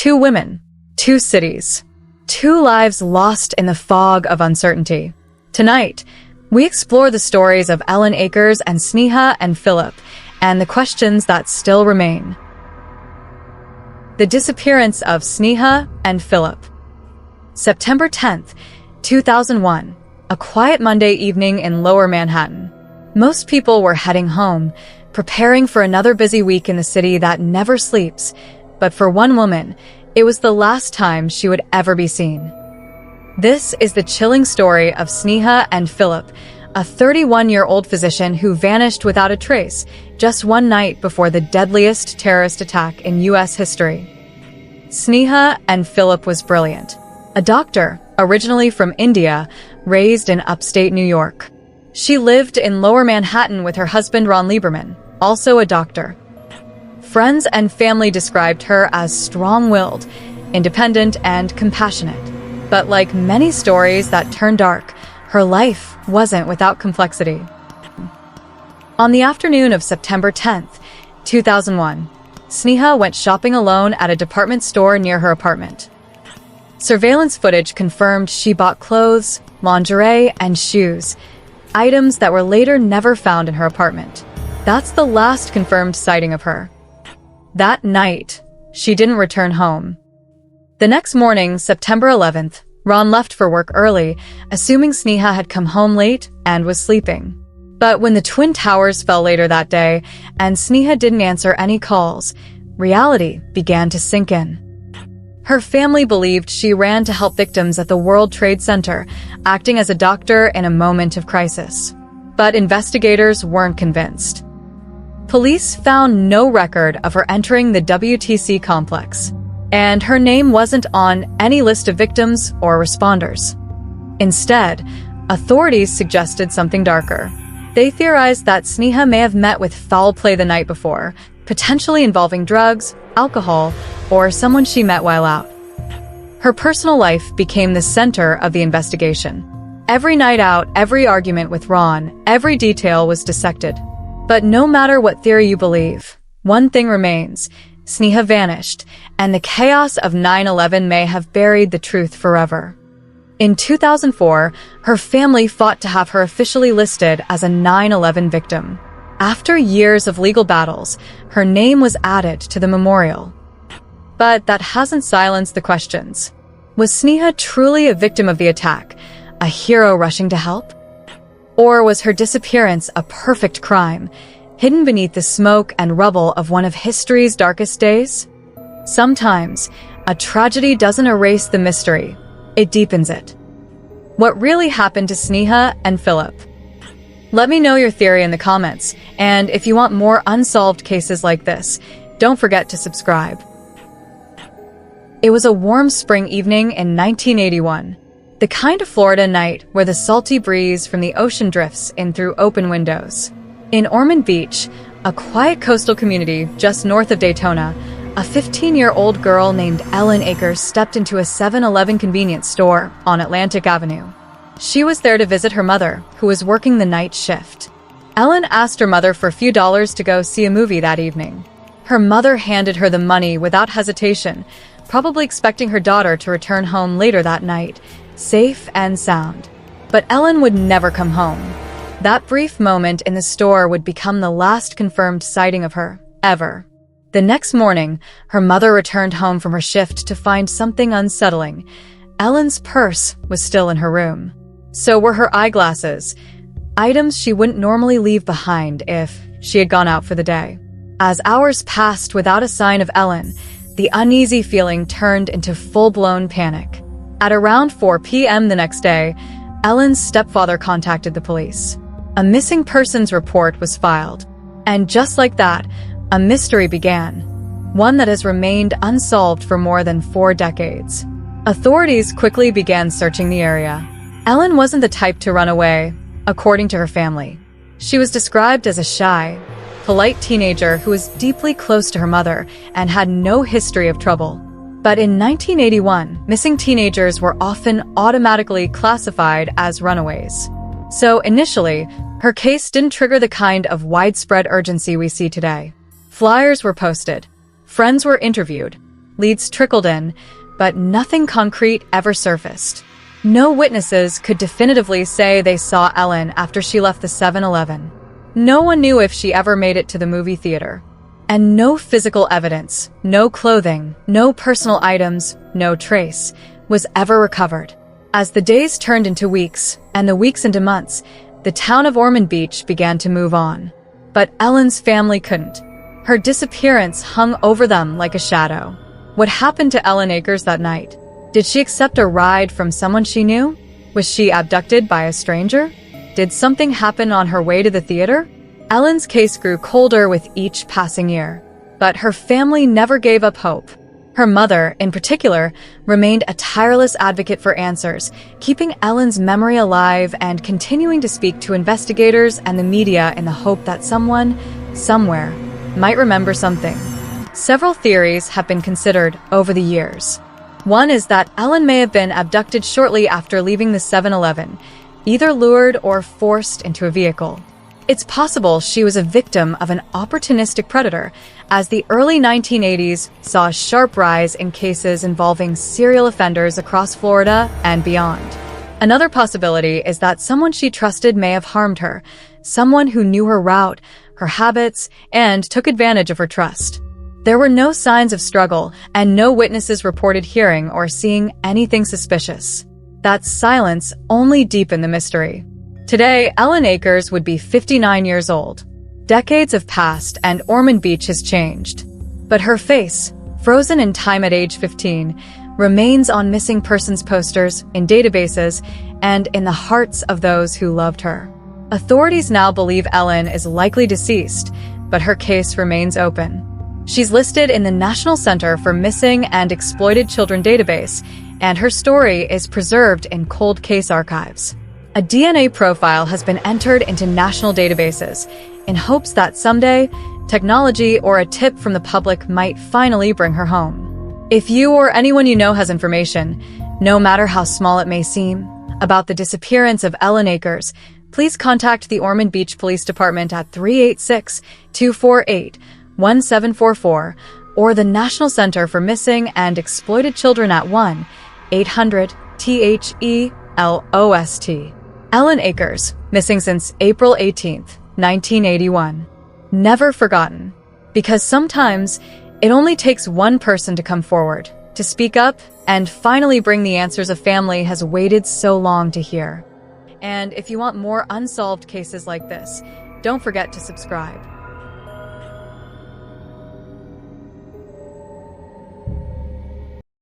Two women, two cities, two lives lost in the fog of uncertainty. Tonight, we explore the stories of Ellen Akers and Sneha and Philip, and the questions that still remain. The disappearance of Sneha and Philip. September 10th, 2001, a quiet Monday evening in Lower Manhattan. Most people were heading home, preparing for another busy week in the city that never sleeps, but for one woman, it was the last time she would ever be seen. This is the chilling story of Sneha and Philip, a 31-year-old physician who vanished without a trace just one night before the deadliest terrorist attack in U.S. history. Sneha and Philip was brilliant. A doctor, originally from India, raised in upstate New York. She lived in Lower Manhattan with her husband Ron Lieberman, also a doctor. Friends and family described her as strong-willed, independent, and compassionate. But like many stories that turn dark, her life wasn't without complexity. On the afternoon of September 10th, 2001, Sneha went shopping alone at a department store near her apartment. Surveillance footage confirmed she bought clothes, lingerie, and shoes, items that were later never found in her apartment. That's the last confirmed sighting of her. That night, she didn't return home. The next morning, September 11th, Ron left for work early, assuming Sneha had come home late and was sleeping. But when the Twin Towers fell later that day and Sneha didn't answer any calls, reality began to sink in. Her family believed she ran to help victims at the World Trade Center, acting as a doctor in a moment of crisis. But investigators weren't convinced. Police found no record of her entering the WTC complex, and her name wasn't on any list of victims or responders. Instead, authorities suggested something darker. They theorized that Sneha may have met with foul play the night before, potentially involving drugs, alcohol, or someone she met while out. Her personal life became the center of the investigation. Every night out, every argument with Ron, every detail was dissected. But no matter what theory you believe, one thing remains: Sneha vanished, and the chaos of 9/11 may have buried the truth forever. In 2004, her family fought to have her officially listed as a 9/11 victim. After years of legal battles, her name was added to the memorial. But that hasn't silenced the questions. Was Sneha truly a victim of the attack, a hero rushing to help? Or was her disappearance a perfect crime, hidden beneath the smoke and rubble of one of history's darkest days? Sometimes, a tragedy doesn't erase the mystery, it deepens it. What really happened to Sneha and Philip? Let me know your theory in the comments, and if you want more unsolved cases like this, don't forget to subscribe. It was a warm spring evening in 1981. The kind of Florida night where the salty breeze from the ocean drifts in through open windows. In Ormond Beach, a quiet coastal community just north of Daytona, a 15-year-old girl named Ellen Akers stepped into a 7-Eleven convenience store on Atlantic Avenue. She was there to visit her mother, who was working the night shift. Ellen asked her mother for a few dollars to go see a movie that evening. Her mother handed her the money without hesitation, probably expecting her daughter to return home later that night, safe and sound. But Ellen would never come home. That brief moment in the store would become the last confirmed sighting of her, ever. The next morning, her mother returned home from her shift to find something unsettling. Ellen's purse was still in her room. So were her eyeglasses, items she wouldn't normally leave behind if she had gone out for the day. As hours passed without a sign of Ellen, the uneasy feeling turned into full-blown panic. At around 4 p.m. the next day, Ellen's stepfather contacted the police. A missing persons report was filed. And just like that, a mystery began, one that has remained unsolved for more than 4 decades. Authorities quickly began searching the area. Ellen wasn't the type to run away, according to her family. She was described as a shy, polite teenager who was deeply close to her mother and had no history of trouble. But in 1981, missing teenagers were often automatically classified as runaways. So initially, her case didn't trigger the kind of widespread urgency we see today. Flyers were posted, friends were interviewed, Leads trickled in, but nothing concrete ever surfaced. No witnesses could definitively say they saw Ellen after she left the 7-Eleven. No one knew if she ever made it to the movie theater. And no physical evidence, no clothing, no personal items, no trace, was ever recovered. As the days turned into weeks, and the weeks into months, the town of Ormond Beach began to move on. But Ellen's family couldn't. Her disappearance hung over them like a shadow. What happened to Ellen Akers that night? Did she accept a ride from someone she knew? Was she abducted by a stranger? Did something happen on her way to the theater? Ellen's case grew colder with each passing year, but her family never gave up hope. Her mother, in particular, remained a tireless advocate for answers, keeping Ellen's memory alive and continuing to speak to investigators and the media in the hope that someone, somewhere, might remember something. Several theories have been considered over the years. One is that Ellen may have been abducted shortly after leaving the 7-Eleven, either lured or forced into a vehicle. It's possible she was a victim of an opportunistic predator, as the early 1980s saw a sharp rise in cases involving serial offenders across Florida and beyond. Another possibility is that someone she trusted may have harmed her, someone who knew her route, her habits, and took advantage of her trust. There were no signs of struggle, and no witnesses reported hearing or seeing anything suspicious. That silence only deepened the mystery. Today, Ellen Akers would be 59 years old. Decades have passed and Ormond Beach has changed. But her face, frozen in time at age 15, remains on missing persons posters, in databases, and in the hearts of those who loved her. Authorities now believe Ellen is likely deceased, but her case remains open. She's listed in the National Center for Missing and Exploited Children database, and her story is preserved in cold case archives. A DNA profile has been entered into national databases in hopes that someday, technology or a tip from the public might finally bring her home. If you or anyone you know has information, no matter how small it may seem, about the disappearance of Ellen Akers, please contact the Ormond Beach Police Department at 386-248-1744 or the National Center for Missing and Exploited Children at 1-800-THELOST. Ellen Akers, missing since April 18, 1981. Never forgotten. Because sometimes, it only takes one person to come forward, to speak up, and finally bring the answers a family has waited so long to hear. And if you want more unsolved cases like this, don't forget to subscribe.